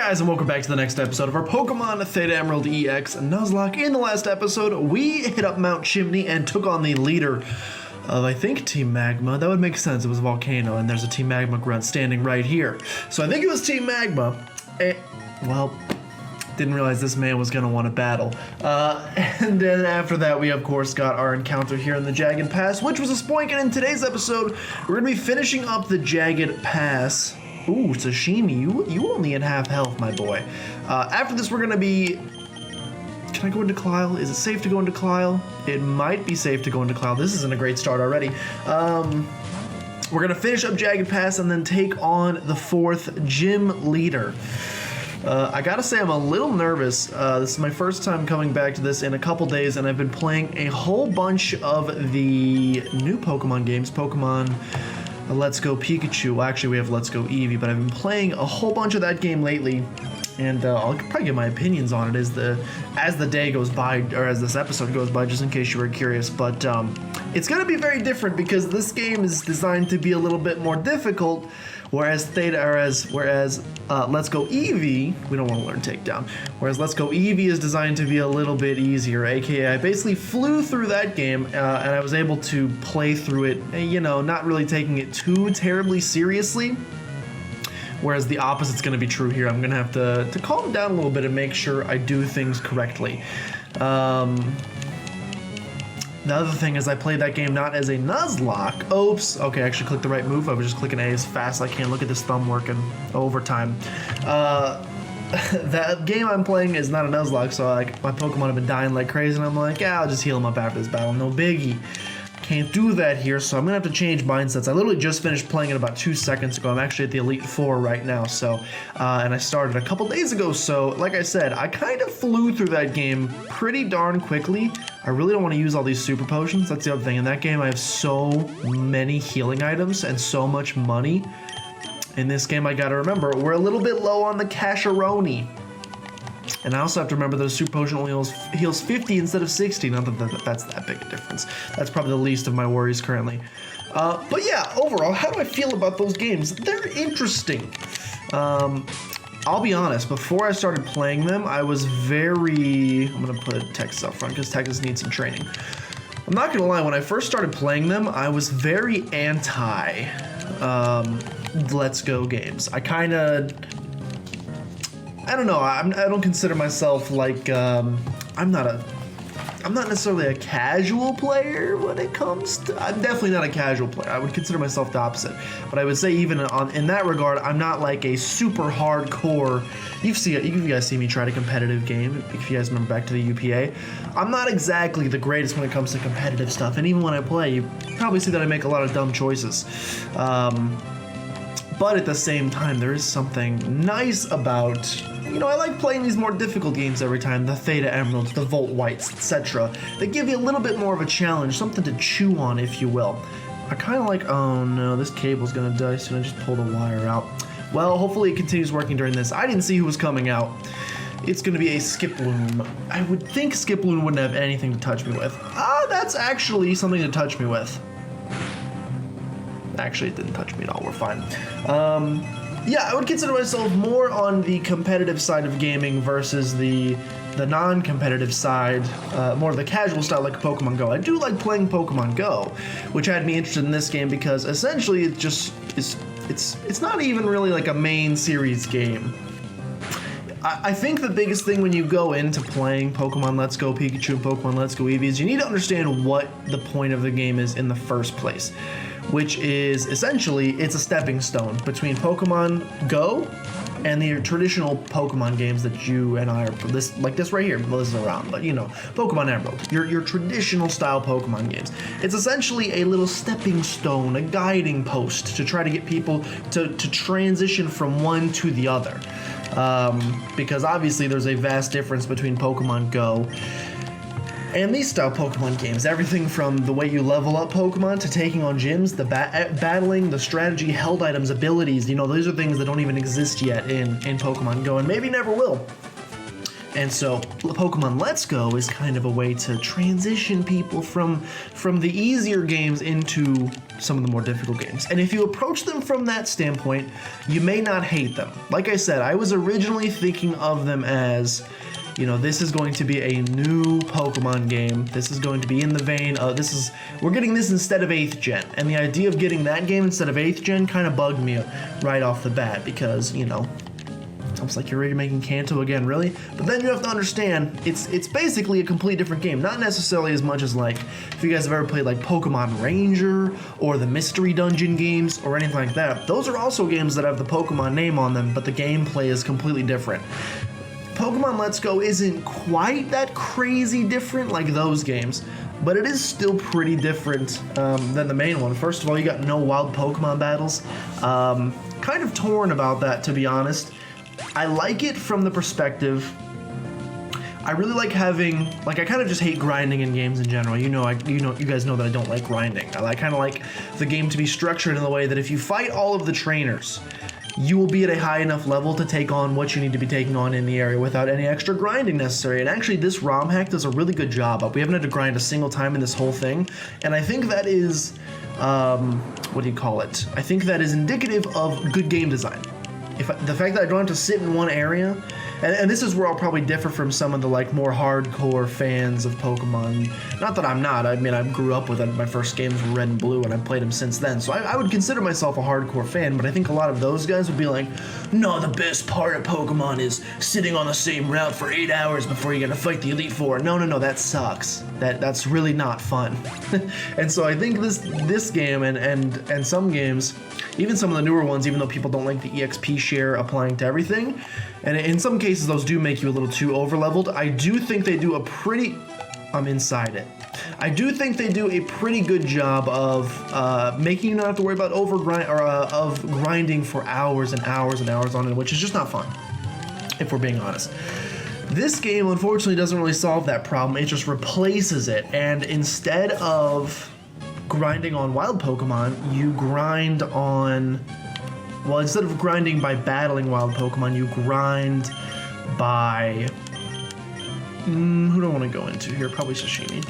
guys, and welcome back to the next episode of our Pokemon Theta Emerald EX Nuzlocke. In the last episode, we hit up Mount Chimney and took on the leader of, I think, Team Magma. That would make sense. It was a volcano, and there's a Team Magma grunt standing right here. So I think it was Team Magma. Well, didn't realize this man was going to want to battle. And then after that, we, of course, got our encounter here in the Jagged Pass, which was a spoink. And in today's episode, we're going to be finishing up the Jagged Pass. Ooh, Sashimi, you only at half health, my boy. After this, we're gonna be... Can I go into Kleil? Is it safe to go into Kleil? It might be safe to go into Kleil. This isn't a great start already. We're gonna finish up Jagged Pass and then take on the 4th gym leader. I gotta say I'm a little nervous. This is my first time coming back to this in a couple days, and I've been playing a whole bunch of the new Pokemon games. Pokemon... Let's Go Pikachu. Well, actually, we have Let's Go Eevee, but I've been playing a whole bunch of that game lately, and I'll probably get my opinions on it as the day goes by, or as this episode goes by, just in case you were curious. But it's gonna be very different because this game is designed to be a little bit more difficult, whereas Let's Go Eevee, we don't want to learn Takedown, whereas Let's Go Eevee is designed to be a little bit easier, aka I basically flew through that game, and I was able to play through it, you know, not really taking it too terribly seriously, whereas the opposite's going to be true here. I'm going to have to calm down a little bit and make sure I do things correctly. The other thing is I played that game not as a Nuzlocke. Oops. Okay, I actually clicked the right move. I was just clicking A as fast as I can. Look at this thumb working overtime. That game I'm playing is not a Nuzlocke, so like my Pokemon have been dying like crazy, and I'm like, yeah, I'll just heal them up after this battle. No biggie. Can't do that here, so I'm gonna have to change mindsets. I literally just finished playing it about 2 seconds ago. I'm actually at the Elite Four right now, so and I started a couple days ago. So like I said, I kind of flew through that game pretty darn quickly. I really don't want to use all these super potions. That's the other thing. In that game, I have so many healing items and so much money. In this game, I gotta remember, we're a little bit low on the casharoni. And I also have to remember that a super potion only heals 50 instead of 60. Not that that's that big a difference. That's probably the least of my worries currently. But yeah, overall, how do I feel about those games? They're interesting. I'll be honest, before I started playing them, I was very... I'm going to put Texas up front because Texas needs some training. I'm not going to lie, when I first started playing them, I was very anti Let's Go games. I kind of... I don't know. I don't consider myself like I'm not necessarily a casual player when it comes to. I'm definitely not a casual player. I would consider myself the opposite. But I would say even in that regard, I'm not like a super hardcore. You guys see me try a competitive game. If you guys remember back to the UPA, I'm not exactly the greatest when it comes to competitive stuff. And even when I play, you probably see that I make a lot of dumb choices. But at the same time, there is something nice about, you know, I like playing these more difficult games every time, the Theta Emeralds, the Volt Whites, etc. They give you a little bit more of a challenge, something to chew on, if you will. I kind of like, oh no, this cable's gonna die soon, I just pulled a wire out. Well, hopefully it continues working during this. I didn't see who was coming out. It's gonna be a Skiploom. I would think Skiploom wouldn't have anything to touch me with. That's actually something to touch me with. Actually, it didn't touch me at all. We're fine. Yeah, I would consider myself more on the competitive side of gaming versus the non-competitive side, more of the casual style like Pokemon Go. I do like playing Pokemon Go, which had me interested in this game because essentially it just is. It's not even really like a main series game. I think the biggest thing when you go into playing Pokemon Let's Go Pikachu and Pokemon Let's Go Eevee is you need to understand what the point of the game is in the first place, which is essentially it's a stepping stone between Pokemon Go and the traditional Pokemon games that you and I are like this right here. Well, this is around, but you know, Pokemon Emerald, your traditional style Pokemon games. It's essentially a little stepping stone, a guiding post to try to get people to transition from one to the other. Because obviously there's a vast difference between Pokemon Go and these style Pokemon games. Everything from the way you level up Pokemon to taking on gyms, the battling, the strategy, held items, abilities. You know, those are things that don't even exist yet in Pokemon Go and maybe never will. And so Pokemon Let's Go is kind of a way to transition people from the easier games into some of the more difficult games. And if you approach them from that standpoint, you may not hate them. Like I said, I was originally thinking of them as, you know, this is going to be a new Pokemon game. This is going to be in the vein of, we're getting this instead of 8th gen. And the idea of getting that game instead of 8th gen kind of bugged me right off the bat because, you know, it's almost like you're remaking Kanto again, really? But then you have to understand, it's basically a complete different game. Not necessarily as much as, like, if you guys have ever played, like, Pokemon Ranger or the Mystery Dungeon games or anything like that. Those are also games that have the Pokemon name on them, but the gameplay is completely different. Pokemon Let's Go isn't quite that crazy different like those games, but it is still pretty different than the main one. First of all, you got no wild Pokemon battles. Kind of torn about that, to be honest. I like it from the perspective, I really like having, like, I kind of just hate grinding in games in general. You guys know that I don't like grinding. I kind of like the game to be structured in the way that if you fight all of the trainers, you will be at a high enough level to take on what you need to be taking on in the area without any extra grinding necessary. And actually, this ROM hack does a really good job of. We haven't had to grind a single time in this whole thing. And I think that is, what do you call it? I think that is indicative of good game design. The fact that I don't have to sit in one area, and this is where I'll probably differ from some of the, like, more hardcore fans of Pokemon. Not that I'm not. I mean, I grew up with it. My first games were Red and Blue, and I've played them since then. So I would consider myself a hardcore fan, but I think a lot of those guys would be like, no, the best part of Pokemon is sitting on the same route for 8 hours before you gotta fight the Elite Four. No, that sucks. That's really not fun. And so I think this game and some games, even some of the newer ones, even though people don't like the EXP share applying to everything, and in some cases those do make you a little too overleveled, I do think they do a pretty... I'm inside it. I do think they do a pretty good job of making you not have to worry about of grinding for hours and hours and hours on it, which is just not fun, if we're being honest. This game, unfortunately, doesn't really solve that problem. It just replaces it, and instead of grinding on wild Pokemon, you grind on... Well, instead of grinding by battling wild Pokemon, you grind by... who do I want to go into here? Probably Sashimi.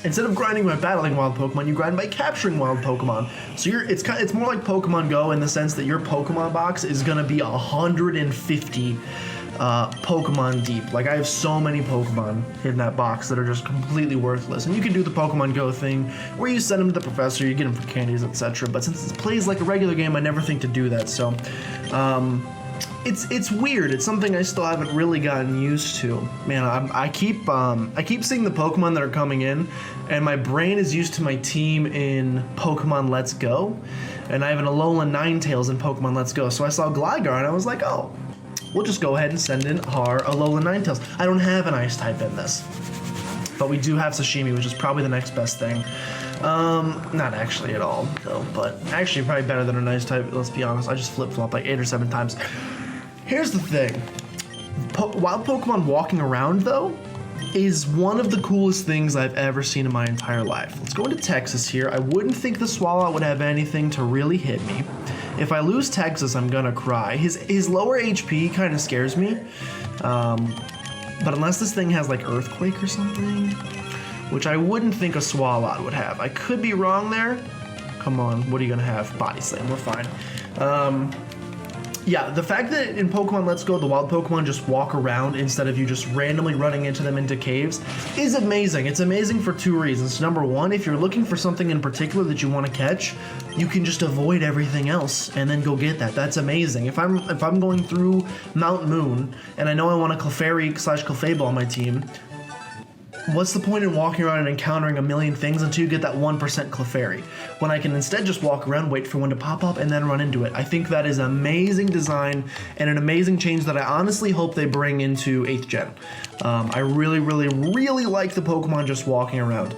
Instead of grinding by battling wild Pokemon, you grind by capturing wild Pokemon. So it's more like Pokemon Go in the sense that your Pokemon box is going to be 150 Pokemon deep. Like, I have so many Pokemon in that box that are just completely worthless. And you can do the Pokemon Go thing where you send them to the professor, you get them for candies, etc. But since it plays like a regular game, I never think to do that. So, it's weird. It's something I still haven't really gotten used to. Man, I keep seeing the Pokemon that are coming in, and my brain is used to my team in Pokemon Let's Go, and I have an Alolan Ninetales in Pokemon Let's Go. So I saw Gligar, and I was like, oh, we'll just go ahead and send in our Alolan Ninetales. I don't have an Ice type in this, but we do have Sashimi, which is probably the next best thing. Not actually at all, though, but actually probably better than a Ice type. Let's be honest. I just flip-flopped like 8 or 7 times. Here's the thing. Wild Pokemon walking around, though, is one of the coolest things I've ever seen in my entire life. Let's go into Texas here. I wouldn't think the Swallow would have anything to really hit me. If I lose Texas, I'm gonna cry. His lower HP kind of scares me. But unless this thing has, like, Earthquake or something, which I wouldn't think a Swallow would have. I could be wrong there. Come on, what are you gonna have? Body Slam, we're fine. Yeah, the fact that in Pokemon Let's Go, the wild Pokemon just walk around instead of you just randomly running into them into caves is amazing. It's amazing for 2 reasons. Number one, if you're looking for something in particular that you want to catch, you can just avoid everything else and then go get that. That's amazing. If I'm going through Mount Moon and I know I want a Clefairy/Clefable on my team, what's the point in walking around and encountering a million things until you get that 1% Clefairy, when I can instead just walk around, wait for one to pop up, and then run into it? I think that is amazing design and an amazing change that I honestly hope they bring into 8th gen. I really, really, really like the Pokemon just walking around.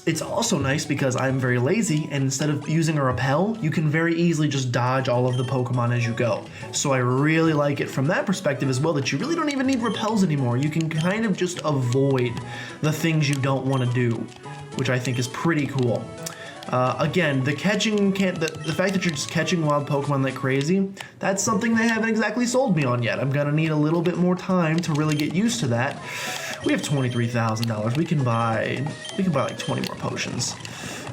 It's also nice because I'm very lazy, and instead of using a repel, you can very easily just dodge all of the Pokemon as you go. So I really like it from that perspective as well, that you really don't even need repels anymore. You can kind of just avoid the things you don't want to do, which I think is pretty cool. Again, the fact that you're just catching wild Pokemon like crazy, that's something they haven't exactly sold me on yet. I'm gonna need a little bit more time to really get used to that. We have $23,000. We can buy like 20 more potions.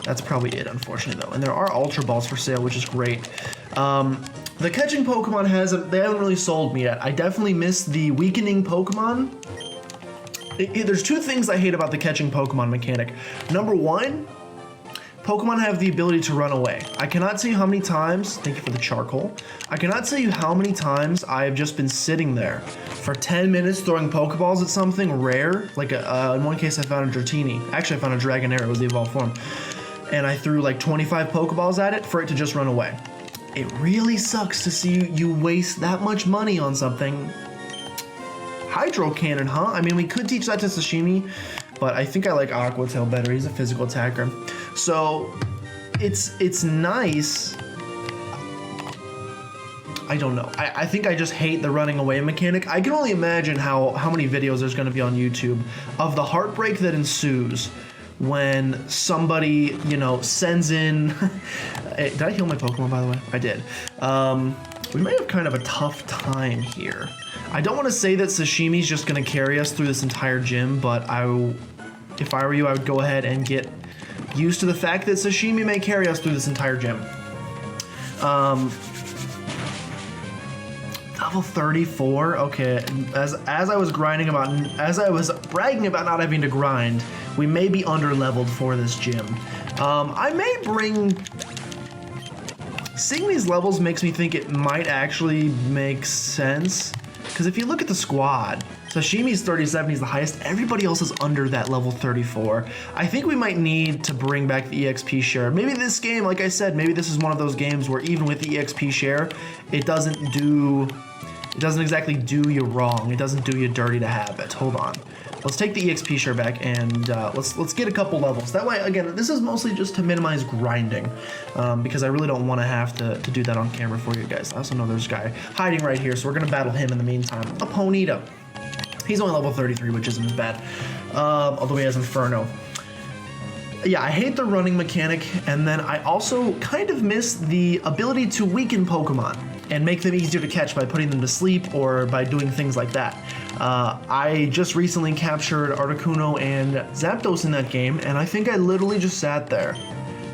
That's probably it, unfortunately, though. And there are Ultra Balls for sale, which is great. The catching Pokemon they haven't really sold me yet. I definitely miss the weakening Pokemon. There's two things I hate about the catching Pokemon mechanic. Number one, Pokemon have the ability to run away. I cannot tell you how many times, thank you for the charcoal, I cannot tell you how many times I have just been sitting there for 10 minutes throwing Pokeballs at something rare. Like in one case I found a Dratini. Actually I found a Dragonair, it was the evolved form. And I threw like 25 Pokeballs at it for it to just run away. It really sucks to see you waste that much money on something. Hydro Cannon, huh? I mean, we could teach that to Sashimi, but I think I like Aqua Tail better. He's a physical attacker. So it's nice. I don't know. I think I just hate the running away mechanic. I can only imagine how many videos there's going to be on YouTube of the heartbreak that ensues when somebody, sends in... Did I heal my Pokemon, by the way? I did. We may have kind of a tough time here. I don't want to say that Sashimi's just going to carry us through this entire gym, but if I were you, I would go ahead and get used to the fact that Sashimi may carry us through this entire gym. Level 34. Okay, as I was bragging about not having to grind, we may be under-leveled for this gym. I may bring... Seeing these levels makes me think it might actually make sense. Because if you look at the squad, Sashimi's 37, he's the highest. Everybody else is under that level 34. I think we might need to bring back the EXP share. Maybe this game, like I said, maybe this is one of those games where even with the EXP share, it doesn't exactly do you wrong. It doesn't do you dirty to have it. Hold on. Let's take the EXP share back and let's get a couple levels. That way, again, this is mostly just to minimize grinding because I really don't want to have to do that on camera for you guys. I also know there's a guy hiding right here, so we're going to battle him in the meantime. A Ponyta. He's only level 33, which isn't as bad, although he has Inferno. Yeah, I hate the running mechanic, and then I also kind of miss the ability to weaken Pokemon and make them easier to catch by putting them to sleep or by doing things like that. I just recently captured Articuno and Zapdos in that game, and I think I literally just sat there.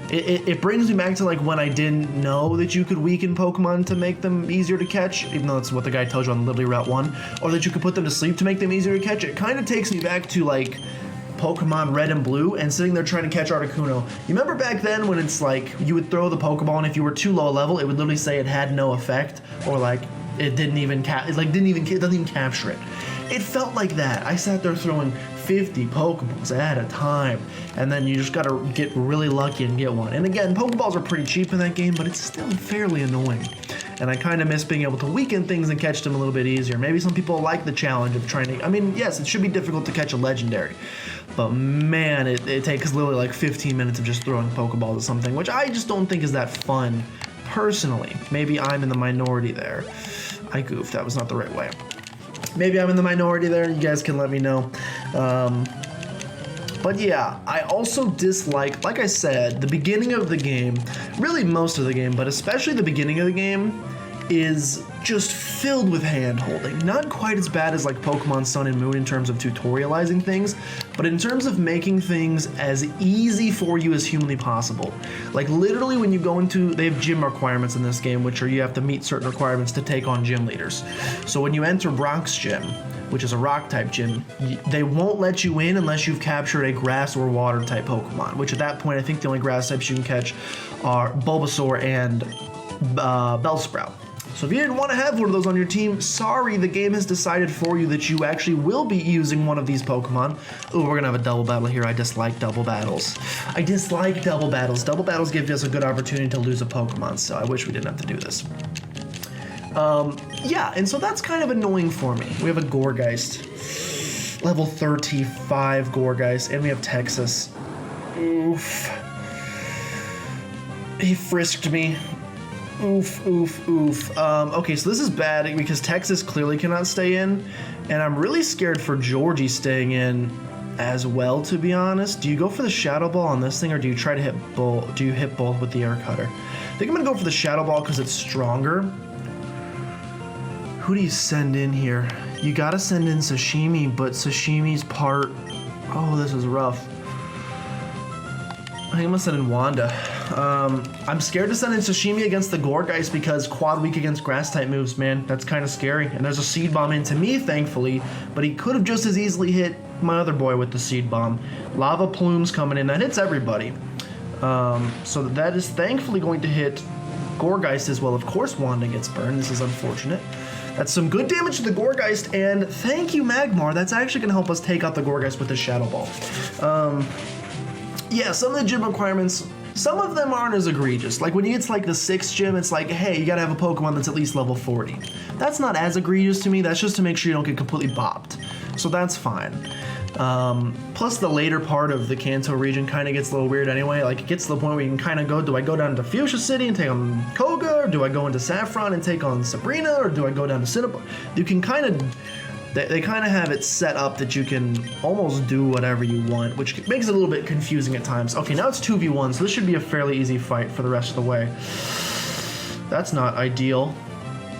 It brings me back to like when I didn't know that you could weaken Pokemon to make them easier to catch, even though that's what the guy told you on literally Route 1, or that you could put them to sleep to make them easier to catch. It kind of takes me back to like Pokemon Red and Blue and sitting there trying to catch Articuno. You remember back then when it's like you would throw the Pokeball and if you were too low a level, it would literally say it had no effect, or like it doesn't even capture it. It felt like that. I sat there throwing 50 Pokeballs at a time, and then you just gotta get really lucky and get one. And again, Pokeballs are pretty cheap in that game, but it's still fairly annoying. And I kind of miss being able to weaken things and catch them a little bit easier. Maybe some people like the challenge of trying to... I mean, yes, it should be difficult to catch a legendary, but man, it takes literally like 15 minutes of just throwing Pokeballs at something, which I just don't think is that fun, personally. Maybe I'm in the minority there. I goofed, that was not the right way. Maybe I'm in the minority there, you guys can let me know. But yeah, I also dislike, like I said, the beginning of the game, really most of the game, but especially the beginning of the game, is just filled with hand-holding. Not quite as bad as like Pokemon Sun and Moon in terms of tutorializing things, but in terms of making things as easy for you as humanly possible. Like literally when you go into, they have gym requirements in this game, which are you have to meet certain requirements to take on gym leaders. So when you enter Brock's gym, which is a rock type gym, they won't let you in unless you've captured a grass or water type Pokemon, which at that point I think the only grass types you can catch are Bulbasaur and Bellsprout. So if you didn't want to have one of those on your team, sorry, the game has decided for you that you actually will be using one of these Pokemon. Ooh, we're gonna have a double battle here. I dislike double battles. I dislike double battles. Double battles give us a good opportunity to lose a Pokemon, so I wish we didn't have to do this. Yeah, and so that's kind of annoying for me. We have a Gourgeist, level 35 Gourgeist, and we have Texas. Oof. He frisked me. Oof, oof, oof. Okay, so this is bad because Texas clearly cannot stay in, and I'm really scared for Georgie staying in as well, to be honest. Do you go for the Shadow Ball on this thing, or do you try to hit both? Do you hit both with the Air Cutter? I think I'm gonna go for the Shadow Ball because it's stronger. Who do you send in here? You gotta send in Sashimi, but Sashimi's part... Oh, this is rough. I think I'm gonna send in Wanda. I'm scared to send in Sashimi against the Gourgeist because quad weak against grass type moves, man. That's kind of scary. And there's a Seed Bomb into me, thankfully, but he could have just as easily hit my other boy with the Seed Bomb. Lava Plume's coming in. That hits everybody. So that is thankfully going to hit Gourgeist as well. Of course, Wanda gets burned. This is unfortunate. That's some good damage to the Gourgeist, and thank you, Magmar. That's actually going to help us take out the Gourgeist with the Shadow Ball. Yeah, some of the gym requirements, some of them aren't as egregious. Like when you get to like the 6th gym, it's like, hey, you gotta have a Pokemon that's at least level 40. That's not as egregious to me. That's just to make sure you don't get completely bopped. So that's fine. Plus the later part of the Kanto region kind of gets a little weird anyway. Like it gets to the point where you can kind of go, do I go down to Fuchsia City and take on Koga? Or do I go into Saffron and take on Sabrina? Or do I go down to Cinnabar? You can kind of... They kind of have it set up that you can almost do whatever you want, which makes it a little bit confusing at times. Okay, now it's 2v1, so this should be a fairly easy fight for the rest of the way. That's not ideal.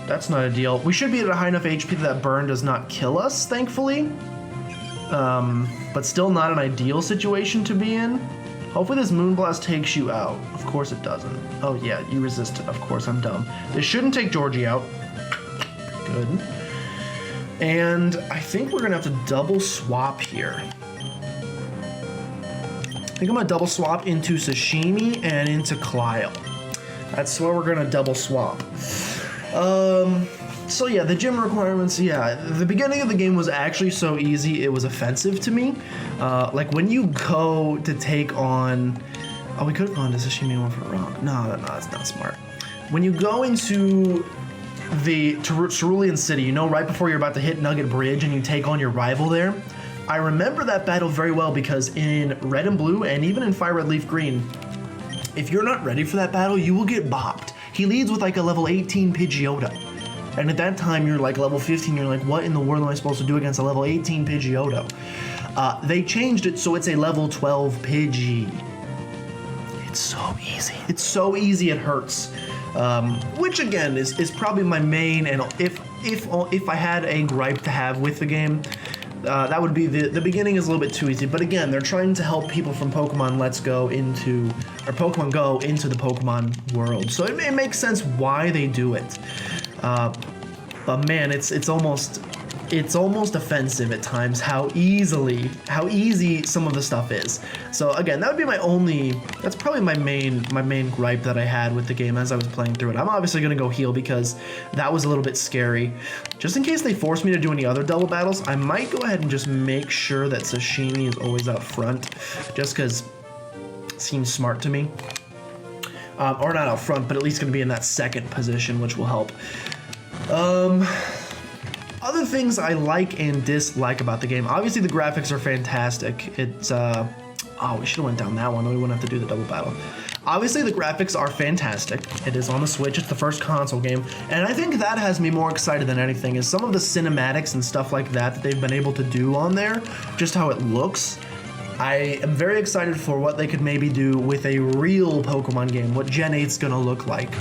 That's not ideal. We should be at a high enough HP that burn does not kill us, thankfully. But still not an ideal situation to be in. Hopefully this Moonblast takes you out. Of course it doesn't. Oh yeah, you resist it. Of course, I'm dumb. This shouldn't take Georgie out. Good. And I think we're gonna have to double swap here. I think I'm gonna double swap into Sashimi and into Clio. That's where we're gonna double swap. So yeah, the gym requirements, yeah. The beginning of the game was actually so easy, it was offensive to me. Like when you go to take on, oh, we could have gone to Sashimi and went for Rock. No, that's not smart. When you go into the Cerulean City, you know, right before you're about to hit Nugget Bridge and you take on your rival there. I remember that battle very well because in Red and Blue and even in Fire Red Leaf Green, if you're not ready for that battle, you will get bopped. He leads with like a level 18 Pidgeotto. And at that time, you're like level 15, you're like, what in the world am I supposed to do against a level 18 Pidgeotto? They changed it so it's a level 12 Pidgey. It's so easy. It's so easy it hurts. Which again is probably my main, and if I had a gripe to have with the game, that would be the beginning is a little bit too easy. But again, they're trying to help people from Pokemon Let's Go into, or Pokemon Go into the Pokemon world. So it makes sense why they do it. But man, it's almost offensive at times how easy some of the stuff is. So again, that would be that's probably my main gripe that I had with the game as I was playing through it. I'm obviously gonna go heal because that was a little bit scary. Just in case they force me to do any other double battles, I might go ahead and just make sure that Sashimi is always out front, just because it seems smart to me. Or not out front, but at least gonna be in that second position, which will help. Other things I like and dislike about the game. Obviously, the graphics are fantastic. It's, oh, we should have went down that one. Then we wouldn't have to do the double battle. Obviously, the graphics are fantastic. It is on the Switch. It's the first console game. And I think that has me more excited than anything is some of the cinematics and stuff like that they've been able to do on there. Just how it looks. I am very excited for what they could maybe do with a real Pokemon game. What Gen 8's gonna look like.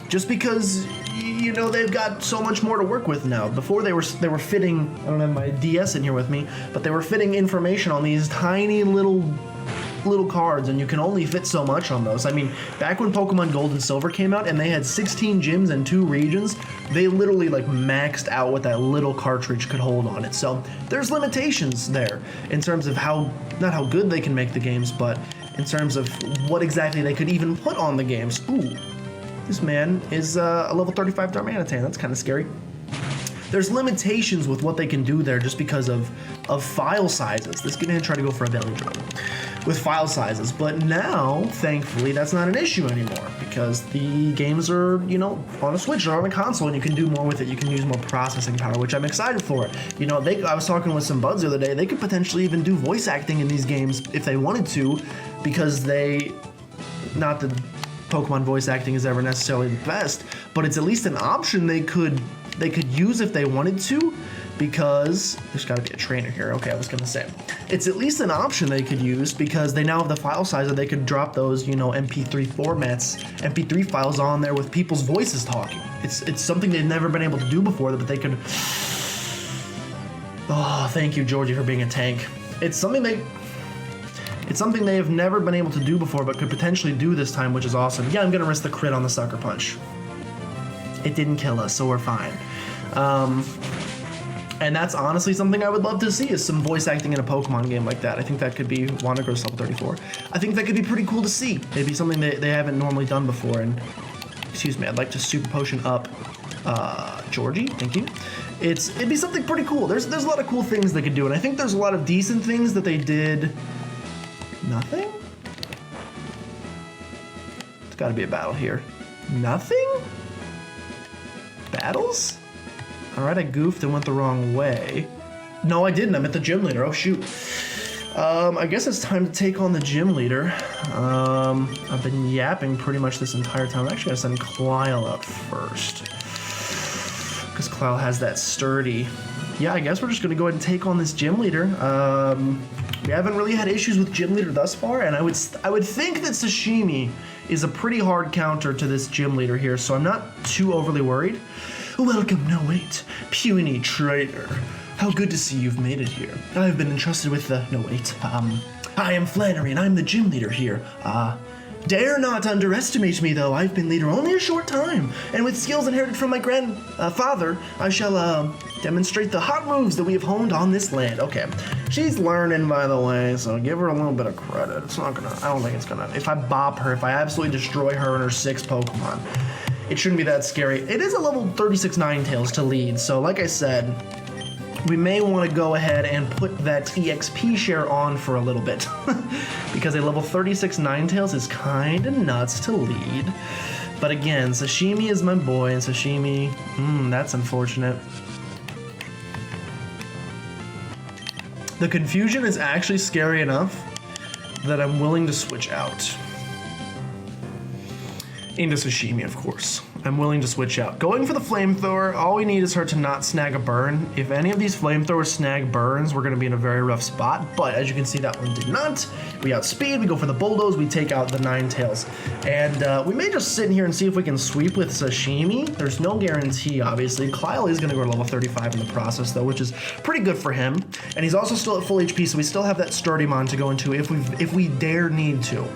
Just because... you know, they've got so much more to work with now. Before they were fitting, I don't have my DS in here with me, but they were fitting information on these tiny little cards, and you can only fit so much on those. I mean, back when Pokemon Gold and Silver came out and they had 16 gyms and 2 regions, they literally like maxed out what that little cartridge could hold on it. So there's limitations there in terms of not how good they can make the games, but in terms of what exactly they could even put on the games. Ooh. This man is a level 35 Darmanitan. That's kind of scary. There's limitations with what they can do there just because of file sizes. This kid didn't try to go for a belly drum with file sizes. But now, thankfully, that's not an issue anymore because the games are, you know, on a Switch or on a console and you can do more with it. You can use more processing power, which I'm excited for. You know, I was talking with some buds the other day. They could potentially even do voice acting in these games if they wanted to because not the Pokemon voice acting is ever necessarily the best, but it's at least an option they could they could use if they wanted to, because there's got to be a trainer here. Okay, I was gonna say it's at least an option they could use, because they now have the file size that they could drop those, you know, MP3 formats, MP3 files on there with people's voices talking. It's something they've never been able to do before, but they could. Oh, thank you, Georgie, for being a tank. It's something they have never been able to do before, but could potentially do this time, which is awesome. Yeah, I'm gonna risk the crit on the sucker punch. It didn't kill us, so we're fine. And that's honestly something I would love to see, is some voice acting in a Pokemon game like that. I think that could be Wandagro's level 34. I think that could be pretty cool to see. Maybe something they haven't normally done before. And excuse me, I'd like to super potion up Georgie. Thank you. It'd be something pretty cool. There's a lot of cool things they could do, and I think there's a lot of decent things that they did. Nothing? There's got to be a battle here. Nothing? Battles? Alright, I goofed and went the wrong way. No, I didn't. I'm at the gym leader. Oh, shoot. I guess it's time to take on the gym leader. I've been yapping pretty much this entire time. I'm actually going to send Clyle up first, because Clyle has that sturdy. Yeah, I guess we're just going to go ahead and take on this gym leader. We haven't really had issues with gym leader thus far, and I would think that Sashimi is a pretty hard counter to this gym leader here, so I'm not too overly worried. Welcome, no wait, puny traitor. How good to see you've made it here. I've been entrusted with the, no wait, I am Flannery and I'm the gym leader here. Dare not underestimate me though, I've been leader only a short time, and with skills inherited from my grandfather, I shall demonstrate the hot moves that we have honed on this land. Okay, she's learning, by the way, so give her a little bit of credit. It's not gonna, I don't think it's gonna, if I bop her, if I absolutely destroy her and her 6 Pokemon, it shouldn't be that scary. It is a level 36 Ninetales to lead, so like I said, we may want to go ahead and put that EXP share on for a little bit, because a level 36 Ninetales is kind of nuts to lead. But again, Sashimi is my boy, and Sashimi, that's unfortunate. The confusion is actually scary enough that I'm willing to switch out. Into Sashimi, of course. I'm willing to switch out. Going for the flamethrower, all we need is her to not snag a burn. If any of these flamethrowers snag burns, we're gonna be in a very rough spot, but as you can see, that one did not. We outspeed, we go for the bulldoze, we take out the Ninetales. And we may just sit in here and see if we can sweep with Sashimi. There's no guarantee, obviously. Kyle is gonna go to level 35 in the process though, which is pretty good for him. And he's also still at full HP, so we still have that Sturdymon to go into if we dare need to.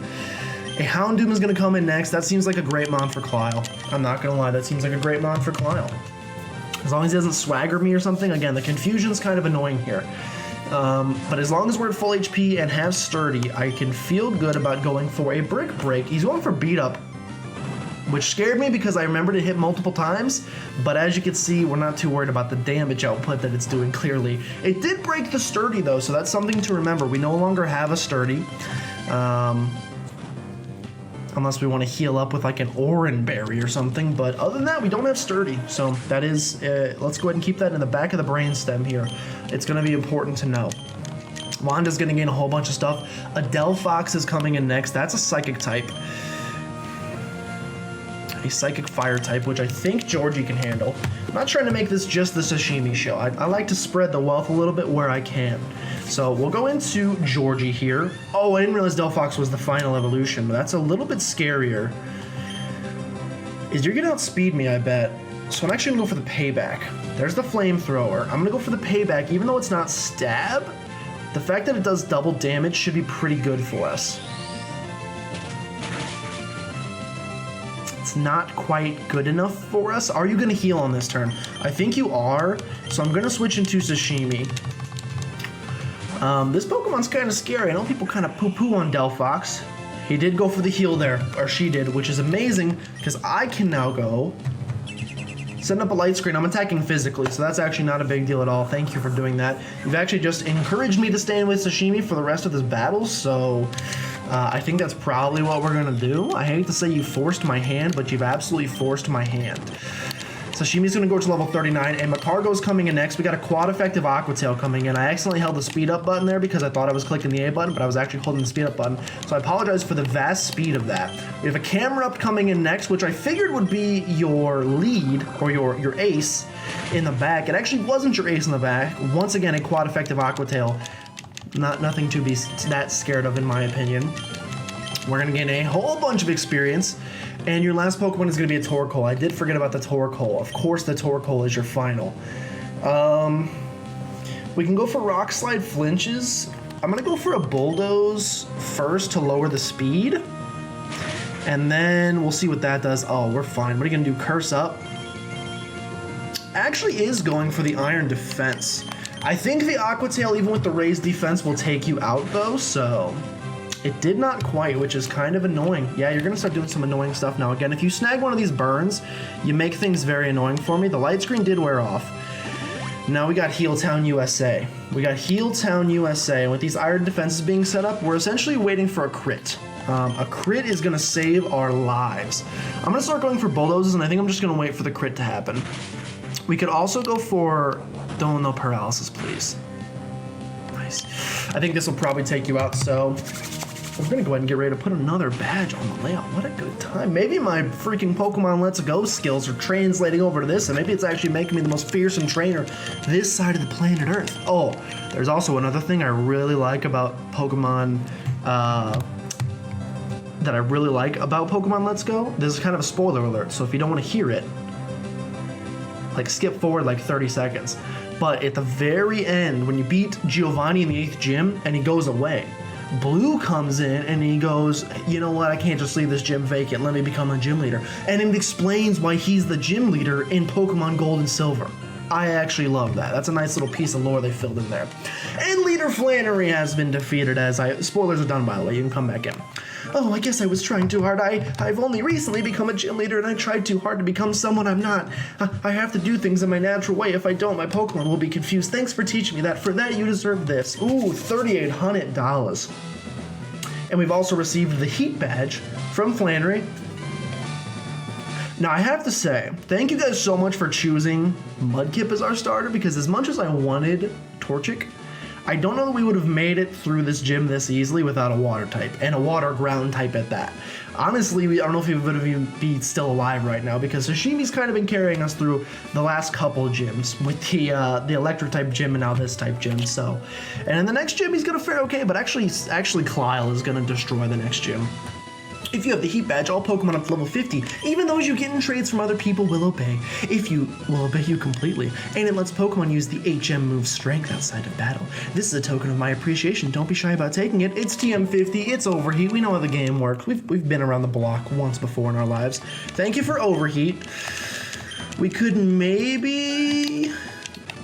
A Houndoom is going to come in next. That seems like a great mon for Clyle. I'm not going to lie, that seems like a great mon for Clyle. As long as he doesn't swagger me or something. Again, the confusion's kind of annoying here. But as long as we're at full HP and have Sturdy, I can feel good about going for a Brick Break. He's going for Beat Up, which scared me because I remembered it hit multiple times. But as you can see, we're not too worried about the damage output that it's doing clearly. It did break the Sturdy though, so that's something to remember. We no longer have a Sturdy. Unless we want to heal up with like an Oran Berry or something, but other than that, we don't have Sturdy. So that is, let's go ahead and keep that in the back of the brainstem here. It's going to be important to know. Wanda's going to gain a whole bunch of stuff. A Delphox is coming in next. That's a Psychic type. A Psychic Fire type, which I think Georgie can handle. I'm not trying to make this just the Sashimi show. I like to spread the wealth a little bit where I can. So we'll go into Georgie here. Oh, I didn't realize Delphox was the final evolution, but that's a little bit scarier. You're gonna outspeed me, I bet. So I'm actually gonna go for the payback. There's the flamethrower. I'm gonna go for the payback, even though it's not stab. The fact that it does double damage should be pretty good for us. It's not quite good enough for us. Are you gonna heal on this turn? I think you are, so I'm gonna switch into Sashimi. This Pokemon's kind of scary. I know people kind of poo-poo on Delphox. He did go for the heal there, or she did, which is amazing, because I can now go send up a light screen. I'm attacking physically, so that's actually not a big deal at all. Thank you for doing that. You've actually just encouraged me to stay with Sashimi for the rest of this battle, so I think that's probably what we're gonna do. I hate to say you forced my hand, but you've absolutely forced my hand. Sashimi's going to go to level 39, and Macargo's coming in next. We got a quad effective Aqua Tail coming in. I accidentally held the speed up button there because I thought I was clicking the A button, but I was actually holding the speed up button. So I apologize for the vast speed of that. We have a Camera Up coming in next, which I figured would be your lead, or your ace in the back. It actually wasn't your ace in the back. Once again, a quad effective Aqua Tail. Nothing to be that scared of, in my opinion. We're going to gain a whole bunch of experience. And your last Pokemon is going to be a Torkoal. I did forget about the Torkoal. Of course, the Torkoal is your final. We can go for Rock Slide Flinches. I'm going to go for a Bulldoze first to lower the speed. And then we'll see what that does. Oh, we're fine. What are you going to do? Curse Up? Actually is going for the Iron Defense. I think the Aqua Tail, even with the raised defense, will take you out, though, so... It did not quite, which is kind of annoying. Yeah, you're going to start doing some annoying stuff now. Again, if you snag one of these burns, you make things very annoying for me. The light screen did wear off. Now we got Heel Town USA. We got Heel Town USA, and with these iron defenses being set up, we're essentially waiting for a crit. A crit is going to save our lives. I'm going to start going for bulldozers, and I think I'm just going to wait for the crit to happen. We could also go for... Don't no paralysis, please. Nice. I think this will probably take you out, so... We're going to go ahead and get ready to put another badge on the layout. What a good time. Maybe my freaking Pokemon Let's Go skills are translating over to this, and maybe it's actually making me the most fearsome trainer this side of the planet Earth. Oh, there's also another thing I really like about Pokemon, Let's Go. This is kind of a spoiler alert, so if you don't want to hear it, like skip forward like 30 seconds. But at the very end, when you beat Giovanni in the 8th gym and he goes away, Blue comes in and he goes, you know what, I can't just leave this gym vacant, let me become a gym leader. And it explains why he's the gym leader in Pokemon Gold and Silver. I actually love that. That's a nice little piece of lore they filled in there. And Leader Flannery has been defeated spoilers are done, by the way, you can come back in. Oh, I guess I was trying too hard. I've only recently become a gym leader and I tried too hard to become someone I'm not. I have to do things in my natural way. If I don't, my Pokemon will be confused. Thanks for teaching me that. For that, you deserve this. Ooh, $3,800. And we've also received the Heat Badge from Flannery. Now, I have to say, thank you guys so much for choosing Mudkip as our starter, because as much as I wanted Torchic, I don't know that we would have made it through this gym this easily without a water type, and a water ground type at that. Honestly, I don't know if we would even be still alive right now, because Sashimi's kind of been carrying us through the last couple of gyms with the electric type gym and now this type gym. So, and in the next gym he's gonna fare okay, but actually Kyle is gonna destroy the next gym. If you have the Heat Badge, all Pokemon up to level 50, even those you get in trades from other people, will obey. If you will obey you completely, and it lets Pokemon use the HM move Strength outside of battle. This is a token of my appreciation. Don't be shy about taking it. It's TM50. It's Overheat. We know how the game works. We've been around the block once before in our lives. Thank you for Overheat. We could maybe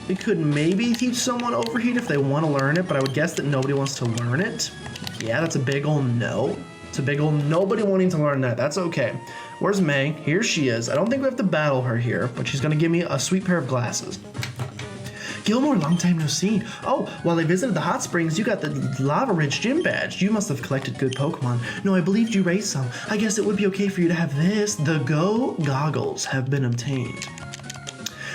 teach someone Overheat if they want to learn it, but I would guess that nobody wants to learn it. Yeah, that's a big ol' no. It's a big old nobody wanting to learn that. That's okay. Where's May? Here she is. I don't think we have to battle her here, but she's going to give me a sweet pair of glasses. Gilmore, long time no see. Oh, while I visited the hot springs, you got the Lava Ridge Gym Badge. You must have collected good Pokemon. No, I believed you raised some. I guess it would be okay for you to have this. The Go Goggles have been obtained.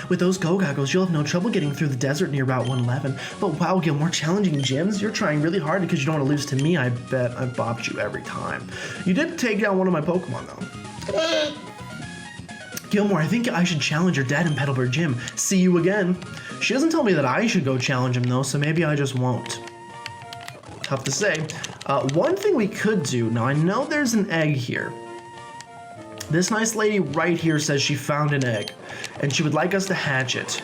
With those Go Goggles, you'll have no trouble getting through the desert near Route 111. But wow, Gilmore, challenging gyms? You're trying really hard because you don't want to lose to me. I bet I bopped you every time. You did take down one of my Pokemon, though. Gilmore, I think I should challenge your dad in Petalburg Gym. See you again. She doesn't tell me that I should go challenge him, though, so maybe I just won't. Tough to say. One thing we could do, now I know there's an egg here. This nice lady right here says she found an egg, and she would like us to hatch it.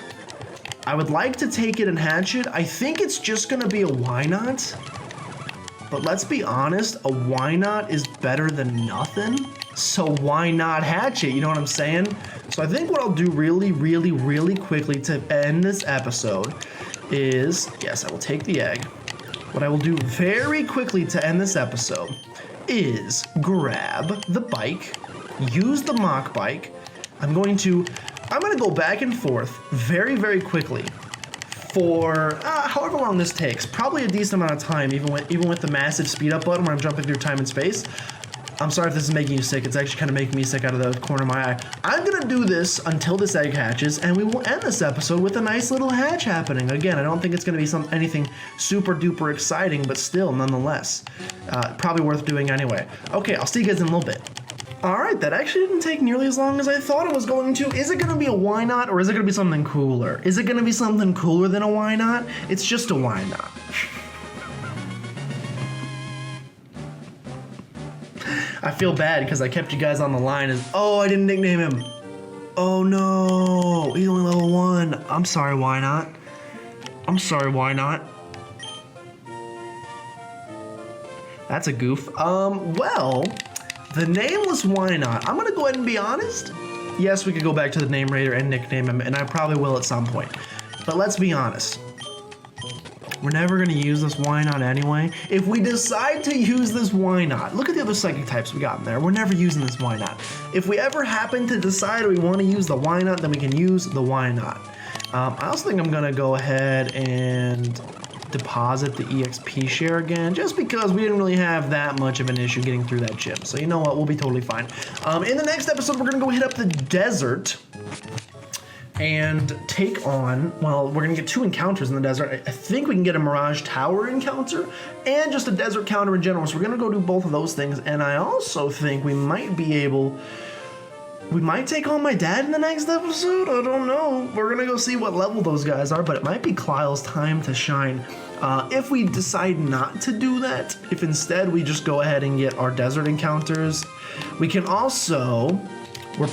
I would like to take it and hatch it. I think it's just gonna be a why not, but let's be honest, a why not is better than nothing, so why not hatch it, you know what I'm saying? So I think what I'll do really quickly to end this episode is, yes, I will take the egg. What I will do very quickly to end this episode is grab the bike, use the mock bike. I'm gonna go back and forth very quickly for however long this takes. Probably a decent amount of time, even with the massive speed up button where I'm jumping through time and space. I'm sorry if this is making you sick. It's actually kind of making me sick out of the corner of my eye. I'm going to do this until this egg hatches, and we will end this episode with a nice little hatch happening. Again, I don't think it's going to be anything super duper exciting, but still, nonetheless, probably worth doing anyway. Okay, I'll see you guys in a little bit. All right, that actually didn't take nearly as long as I thought it was going to. Is it going to be a why not, or is it going to be something cooler? Is it going to be something cooler than a why not? It's just a why not. I feel bad because I kept you guys on the line oh, I didn't nickname him. Oh no, he's only level 1. I'm sorry, why not? I'm sorry, why not? That's a goof. Well, the nameless why not? I'm gonna go ahead and be honest. Yes, we could go back to the name raider and nickname him, and I probably will at some point. But let's be honest. We're never going to use this why not anyway. If we decide to use this why not, look at the other psychic types we got in there. We're never using this why not. If we ever happen to decide we want to use the why not, then we can use the why not. I also think I'm going to go ahead and deposit the EXP share again, just because we didn't really have that much of an issue getting through that chip. So you know what, we'll be totally fine. In the next episode, we're going to go hit up the desert and take on, well, we're gonna get 2 encounters in the desert. I think we can get a Mirage Tower encounter and just a desert counter in general. So we're gonna go do both of those things. And I also think we might take on my dad in the next episode. I don't know. We're gonna go see what level those guys are, but it might be Clile's time to shine. If we decide not to do that, if instead we just go ahead and get our desert encounters, we can also, we're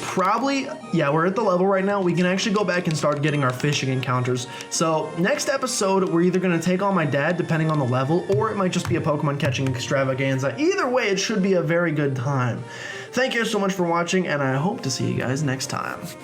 at the level right now. We can actually go back and start getting our fishing encounters. So next episode, we're either going to take on my dad, depending on the level, or it might just be a Pokemon catching extravaganza. Either way, it should be a very good time. Thank you so much for watching, and I hope to see you guys next time.